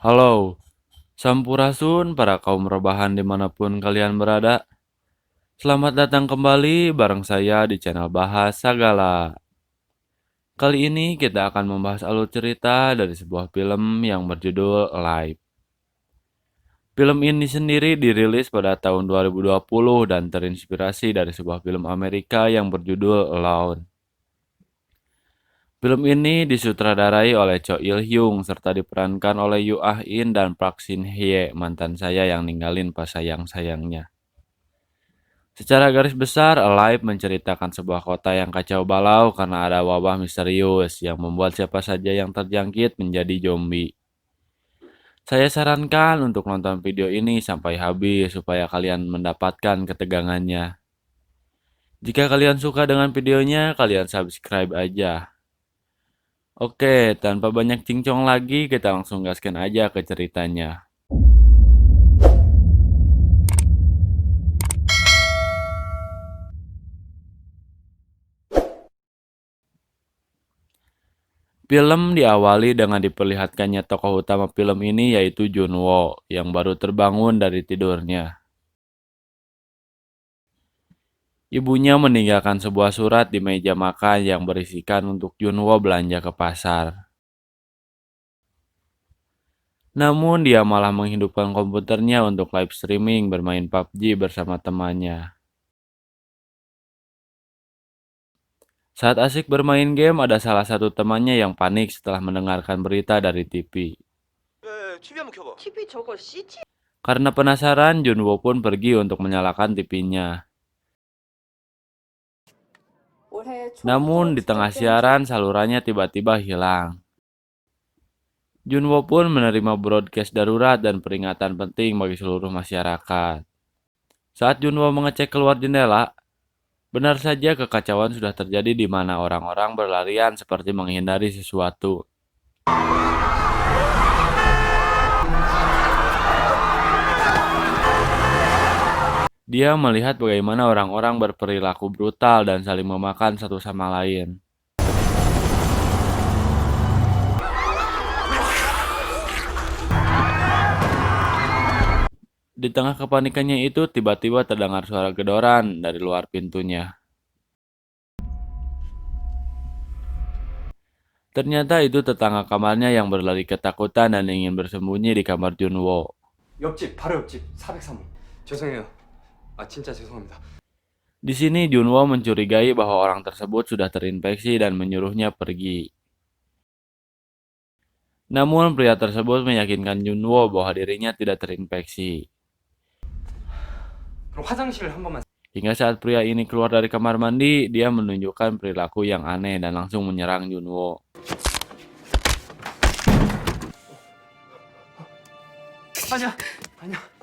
Halo, Sampurasun para kaum rebahan dimanapun kalian berada. Selamat datang kembali bareng saya di channel Bahas Sagala. Kali ini kita akan membahas alur cerita dari sebuah film yang berjudul Alive. Film ini sendiri dirilis pada tahun 2020 dan terinspirasi dari sebuah film Amerika yang berjudul Alone. Film ini disutradarai oleh Cho Il Hyung serta diperankan oleh Yoo Ah In dan Park Shin Hye, mantan saya yang ninggalin pas sayang-sayangnya. Secara garis besar, Alive menceritakan sebuah kota yang kacau balau karena ada wabah misterius yang membuat siapa saja yang terjangkit menjadi zombie. Saya sarankan untuk nonton video ini sampai habis supaya kalian mendapatkan ketegangannya. Jika kalian suka dengan videonya, kalian subscribe aja. Oke, tanpa banyak cincong lagi, kita langsung gaskan aja ke ceritanya. Film diawali dengan diperlihatkannya tokoh utama film ini yaitu Junwo yang baru terbangun dari tidurnya. Ibunya meninggalkan sebuah surat di meja makan yang berisikan untuk Junwo belanja ke pasar. Namun dia malah menghidupkan komputernya untuk live streaming bermain PUBG bersama temannya. Saat asik bermain game, ada salah satu temannya yang panik setelah mendengarkan berita dari TV. TV 한번 켜봐. TV 저거 CG Karena penasaran, Junwo pun pergi untuk menyalakan TV-nya. 올해 초 Namun di tengah siaran salurannya tiba-tiba hilang. Junwo pun menerima broadcast darurat dan peringatan penting bagi seluruh masyarakat. Saat Junwo mengecek keluar jendela, benar saja kekacauan sudah terjadi di mana orang-orang berlarian seperti menghindari sesuatu. Dia melihat bagaimana orang-orang berperilaku brutal dan saling memakan satu sama lain. Di tengah kepanikannya itu, tiba-tiba terdengar suara gedoran dari luar pintunya. Ternyata itu tetangga kamarnya yang berlari ketakutan dan ingin bersembunyi di kamar Junwo. 옆집 바로 옆집 403호. 죄송해요. 진짜 죄송합니다. Di sini Junwo mencurigai bahwa orang tersebut sudah terinfeksi dan menyuruhnya pergi. Namun pria tersebut meyakinkan Junwo bahwa dirinya tidak terinfeksi. 그럼 화장실 한 번만. Hingga saat pria ini keluar dari kamar mandi, dia menunjukkan perilaku yang aneh dan langsung menyerang Junwo. 아니야. 아니야.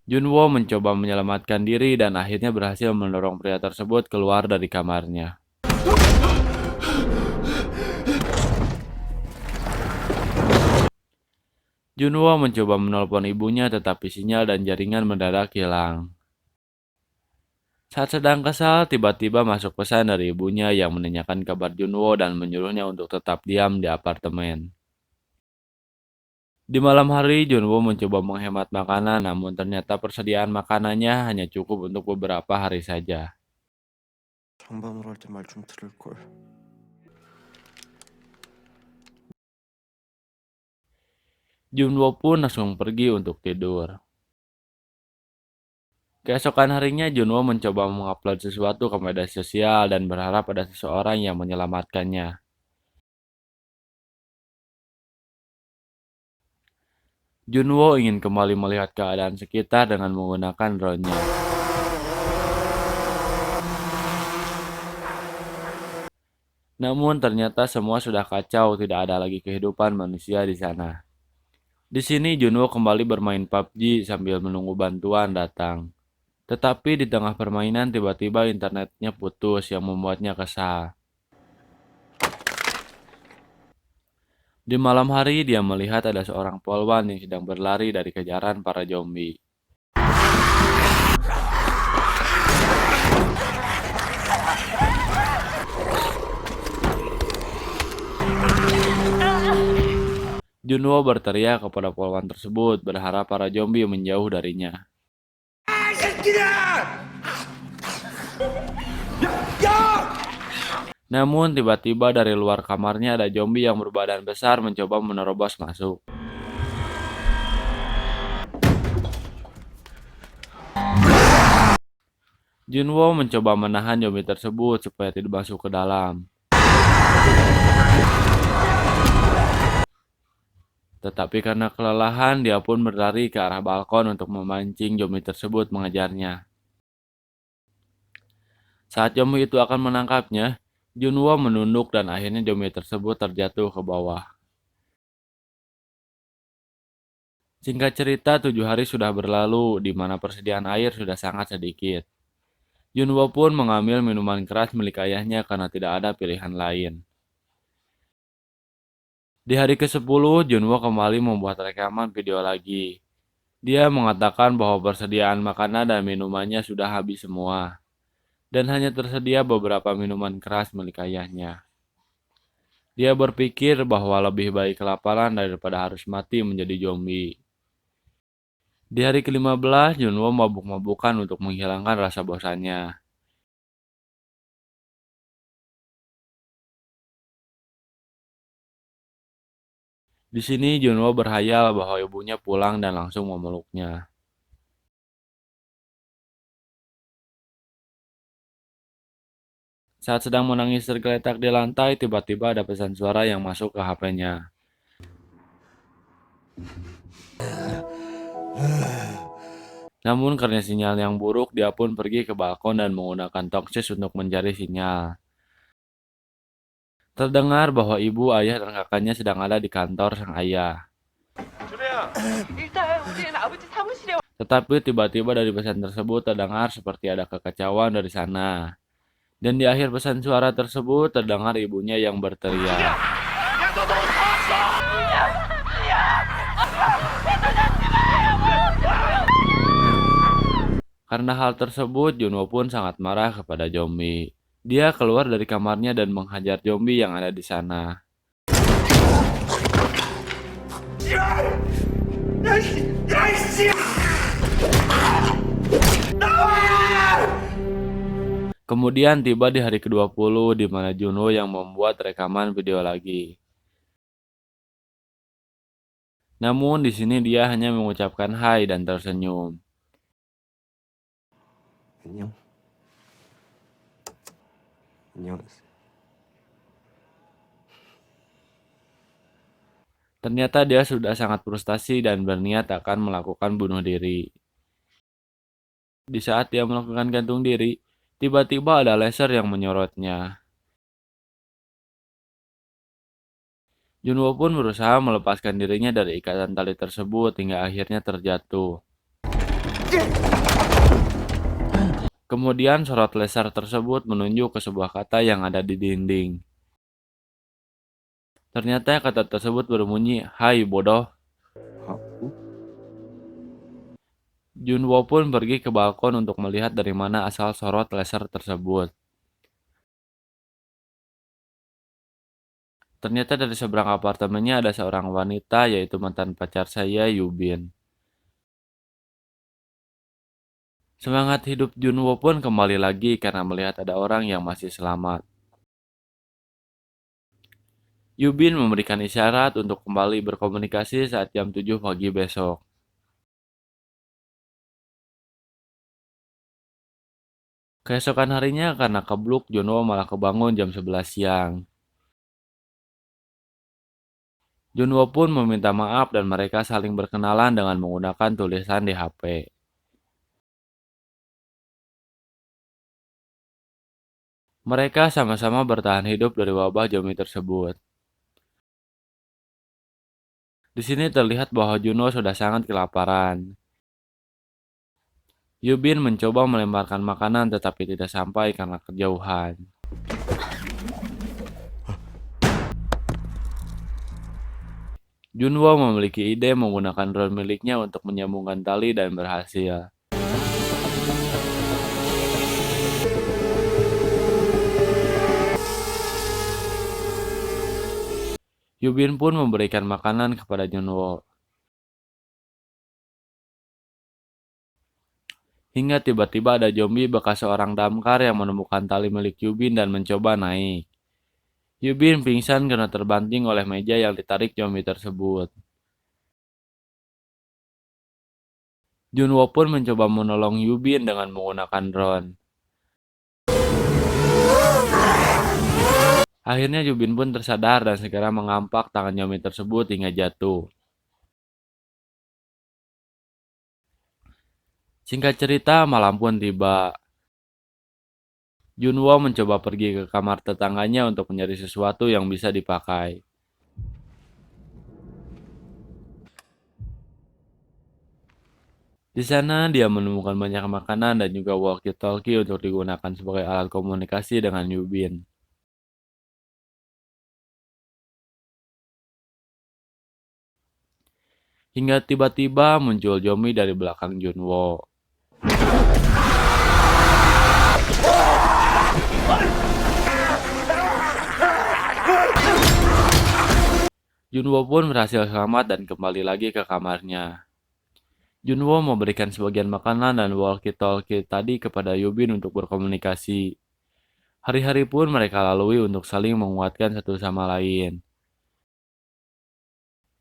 Junwo mencoba menyelamatkan diri dan akhirnya berhasil mendorong pria tersebut keluar dari kamarnya. Junwo mencoba menelpon ibunya tetapi sinyal dan jaringan mendadak hilang. Saat sedang kesal, tiba-tiba masuk pesan dari ibunya yang menanyakan kabar Junwo dan menyuruhnya untuk tetap diam di apartemen. Di malam hari, Junwo mencoba menghemat makanan, namun ternyata persediaan makanannya hanya cukup untuk beberapa hari saja. 장방으로 할 때 말 좀 들을 걸. Junwo pun langsung pergi untuk tidur. Keesokan harinya, Junwo mencoba mengupload sesuatu ke media sosial dan berharap ada seseorang yang menyelamatkannya. Junwo ingin kembali melihat keadaan sekitar dengan menggunakan drone-nya. Namun ternyata semua sudah kacau, tidak ada lagi kehidupan manusia di sana. Di sini Junwo kembali bermain PUBG sambil menunggu bantuan datang. Tetapi di tengah permainan tiba-tiba internetnya putus yang membuatnya kesal. Di malam hari dia melihat ada seorang polwan yang sedang berlari dari kejaran para zombie. Junwo berteriak kepada polwan tersebut, berharap para zombie menjauh darinya. Namun tiba-tiba dari luar kamarnya ada zombie yang berbadan besar mencoba menerobos masuk. Junwo mencoba menahan zombie tersebut supaya tidak masuk ke dalam. Tetapi karena kelelahan, dia pun berlari ke arah balkon untuk memancing zombie tersebut mengejarnya. Saat zombie itu akan menangkapnya, Junwo menunduk dan akhirnya zombie tersebut terjatuh ke bawah. Singkat cerita, 7 hari sudah berlalu, di mana persediaan air sudah sangat sedikit. Junwo pun mengambil minuman keras milik ayahnya karena tidak ada pilihan lain. Di hari ke-10, Junwo kembali membuat rekaman video lagi. Dia mengatakan bahwa persediaan makanan dan minumannya sudah habis semua, dan hanya tersedia beberapa minuman keras milik ayahnya. Dia berpikir bahwa lebih baik kelaparan daripada harus mati menjadi zombie. Di hari ke-15, Junwo mabuk-mabukan untuk menghilangkan rasa bosannya. Di sini Junwo berhayal bahwa ibunya pulang dan langsung memeluknya. Saat sedang menangis tergeletak di lantai, tiba-tiba ada pesan suara yang masuk ke HP-nya. Namun karena sinyal yang buruk, dia pun pergi ke balkon dan menggunakan toksis untuk mencari sinyal. Terdengar bahwa ibu, ayah, dan kakaknya sedang ada di kantor sang ayah. 일단 우리는 아버지 사무실에 Tetapi tiba-tiba dari pesan tersebut terdengar seperti ada kekacauan dari sana. Dan di akhir pesan suara tersebut terdengar ibunya yang berteriak. Karena hal tersebut, Junwo pun sangat marah kepada zombie. Dia keluar dari kamarnya dan menghajar zombie yang ada di sana. Kemudian tiba di hari ke-20 di mana Junwo yang membuat rekaman video lagi. Namun di sini dia hanya mengucapkan hai dan tersenyum. 안녕. 안녕하세요. Ternyata dia sudah sangat frustasi dan berniat akan melakukan bunuh diri. Di saat dia melakukan gantung diri, tiba-tiba ada laser yang menyorotnya. Junwo pun berusaha melepaskan dirinya dari ikatan tali tersebut hingga akhirnya terjatuh. Kemudian sorot laser tersebut menunjuk ke sebuah kata yang ada di dinding. Ternyata kata tersebut berbunyi, "Hai bodoh." Aku? Junwo pun pergi ke balkon untuk melihat dari mana asal sorot laser tersebut. Ternyata dari seberang apartemennya ada seorang wanita, yaitu mantan pacar saya, Yubin. Semangat hidup Junwo pun kembali lagi karena melihat ada orang yang masih selamat. Yubin memberikan isyarat untuk kembali berkomunikasi saat jam 7 pagi besok. Keesokan harinya karena kebluk, Junwo malah kebangun jam 11 siang. Junwo pun meminta maaf dan mereka saling berkenalan dengan menggunakan tulisan di HP. Mereka sama-sama bertahan hidup dari wabah zombie tersebut. Di sini terlihat bahwa Junwo sudah sangat kelaparan. Yubin mencoba melemparkan makanan tetapi tidak sampai karena kejauhan. Junwo memiliki ide menggunakan drone miliknya untuk menyambungkan tali dan berhasil. Yubin pun memberikan makanan kepada Junwo. Hingga tiba-tiba ada zombie bekas seorang damkar yang menemukan tali milik Yubin dan mencoba naik. Yubin pingsan karena terbanting oleh meja yang ditarik zombie tersebut. Junwo pun mencoba menolong Yubin dengan menggunakan drone. Akhirnya Yubin pun tersadar dan segera mengampak tangan zombie tersebut hingga jatuh. Singkat cerita, malam pun tiba. Junwo mencoba pergi ke kamar tetangganya untuk mencari sesuatu yang bisa dipakai. Di sana dia menemukan banyak makanan dan juga walkie-talkie untuk digunakan sebagai alat komunikasi dengan Yubin. Hingga tiba-tiba muncul zombie dari belakang Junwo. Junwo pun berhasil selamat dan kembali lagi ke kamarnya. Junwo memberikan sebagian makanan dan walkie-talkie tadi kepada Yubin untuk berkomunikasi. Hari-hari pun mereka lalui untuk saling menguatkan satu sama lain.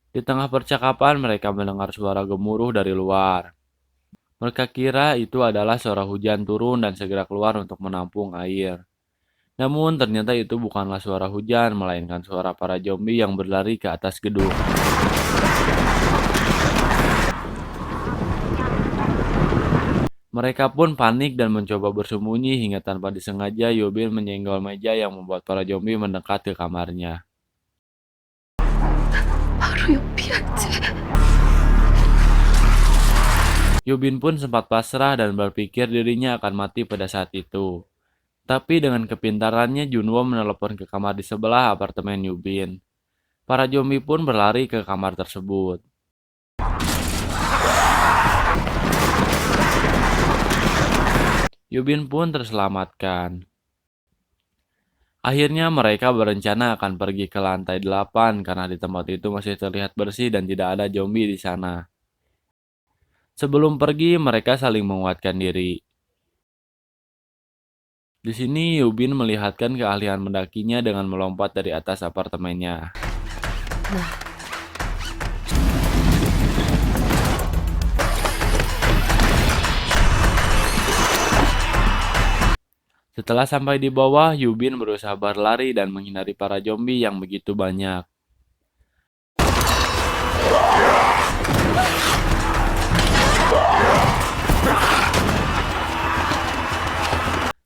Di tengah percakapan mereka mendengar suara gemuruh dari luar. Mereka kira itu adalah suara hujan turun dan segera keluar untuk menampung air. Namun ternyata itu bukanlah suara hujan, melainkan suara para zombie yang berlari ke atas gedung. Mereka pun panik dan mencoba bersembunyi hingga tanpa disengaja Yubin menyenggol meja yang membuat para zombie mendekat ke kamarnya. 바로 옆이었지. Yubin pun sempat pasrah dan berpikir dirinya akan mati pada saat itu. Tapi dengan kepintarannya Junwo menelepon ke kamar di sebelah apartemen Yubin. Para zombie pun berlari ke kamar tersebut. Yubin pun terselamatkan. Akhirnya mereka berencana akan pergi ke lantai 8 karena di tempat itu masih terlihat bersih dan tidak ada zombie di sana. Sebelum pergi mereka saling menguatkan diri. Di sini Yubin melihatkan keahlian mendakinya dengan melompat dari atas apartemennya. Setelah sampai di bawah, Yubin berusaha berlari dan menghindari para zombie yang begitu banyak.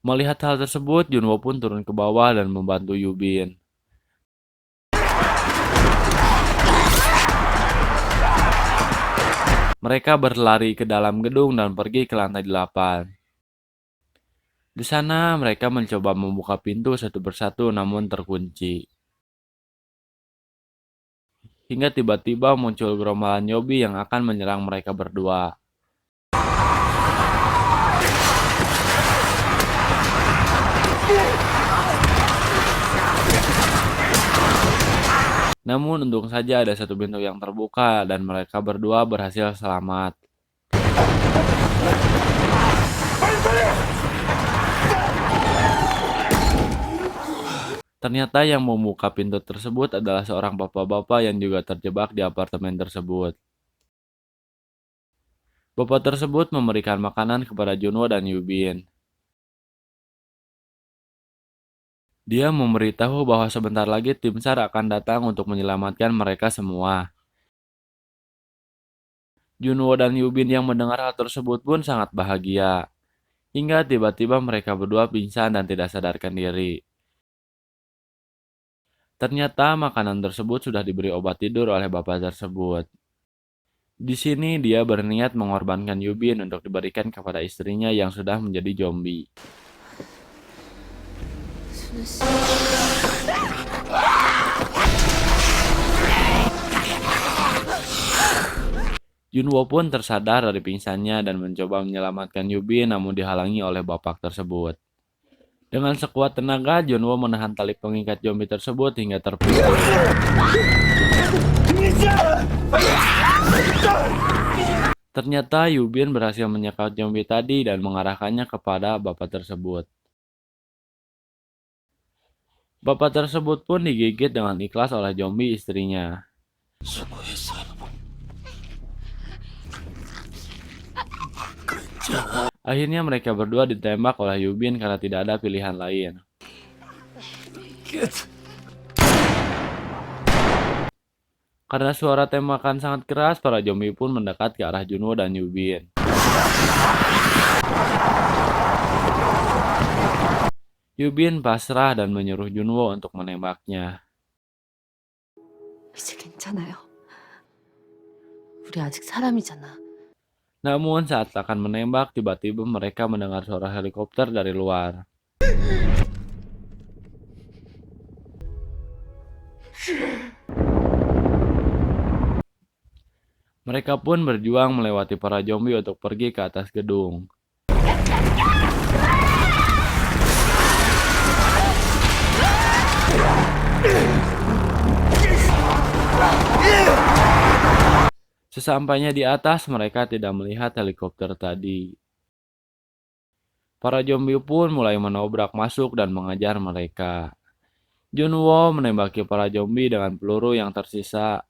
Melihat hal tersebut, Junwo pun turun ke bawah dan membantu Yubin. Mereka berlari ke dalam gedung dan pergi ke lantai 8. Di sana mereka mencoba membuka pintu satu persatu namun terkunci. Hingga tiba-tiba muncul gerombolan zombie yang akan menyerang mereka berdua. Namun untung saja ada satu pintu yang terbuka dan mereka berdua berhasil selamat. Ternyata yang membuka pintu tersebut adalah seorang bapak-bapak yang juga terjebak di apartemen tersebut. Bapak tersebut memberikan makanan kepada Junwo dan Yubin. Dia memberitahu bahwa sebentar lagi tim SAR akan datang untuk menyelamatkan mereka semua. Junwo dan Yubin yang mendengar hal tersebut pun sangat bahagia. Hingga tiba-tiba mereka berdua pingsan dan tidak sadarkan diri. Ternyata makanan tersebut sudah diberi obat tidur oleh bapak tersebut. Di sini dia berniat mengorbankan Yubin untuk diberikan kepada istrinya yang sudah menjadi zombie. Junwo pun tersadar dari pingsannya dan mencoba menyelamatkan Yubin namun dihalangi oleh bapak tersebut. Dengan sekuat tenaga, Junwo menahan tali pengikat zombie tersebut hingga terpukul. Ternyata Yubin berhasil menyekat zombie tadi dan mengarahkannya kepada bapak tersebut. Bapak tersebut pun digigit dengan ikhlas oleh zombie istrinya. Akhirnya mereka berdua ditembak oleh Yubin karena tidak ada pilihan lain. Karena suara tembakan sangat keras, para zombie pun mendekat ke arah Junwo dan Yubin. Yubin pasrah dan menyuruh Junwo untuk menembaknya. 이제 괜찮아요. 우리 아직 사람이잖아. Namun saat akan menembak, tiba-tiba mereka mendengar suara helikopter dari luar. Mereka pun berjuang melewati para zombie untuk pergi ke atas gedung. Sesampainya di atas, mereka tidak melihat helikopter tadi. Para zombie pun mulai menobrak masuk dan mengejar mereka. Junwo menembaki para zombie dengan peluru yang tersisa.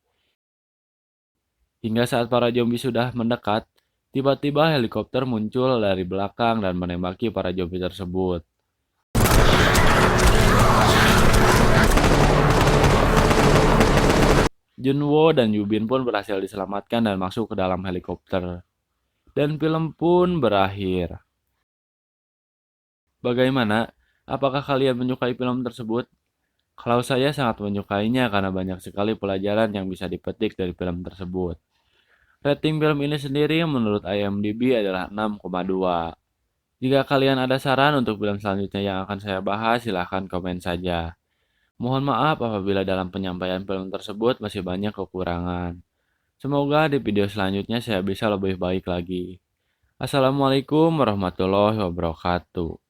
Hingga saat para zombie sudah mendekat, tiba-tiba helikopter muncul dari belakang dan menembaki para zombie tersebut. Junwo dan Yubin pun berhasil diselamatkan dan masuk ke dalam helikopter. Dan film pun berakhir. Bagaimana? Apakah kalian menyukai film tersebut? Kalau saya sangat menyukainya karena banyak sekali pelajaran yang bisa dipetik dari film tersebut. Rating film ini sendiri menurut IMDb adalah 6,2. Jika kalian ada saran untuk film selanjutnya yang akan saya bahas, silahkan komen saja. Mohon maaf apabila dalam penyampaian film tersebut masih banyak kekurangan. Semoga di video selanjutnya saya bisa lebih baik lagi. Assalamualaikum warahmatullahi wabarakatuh.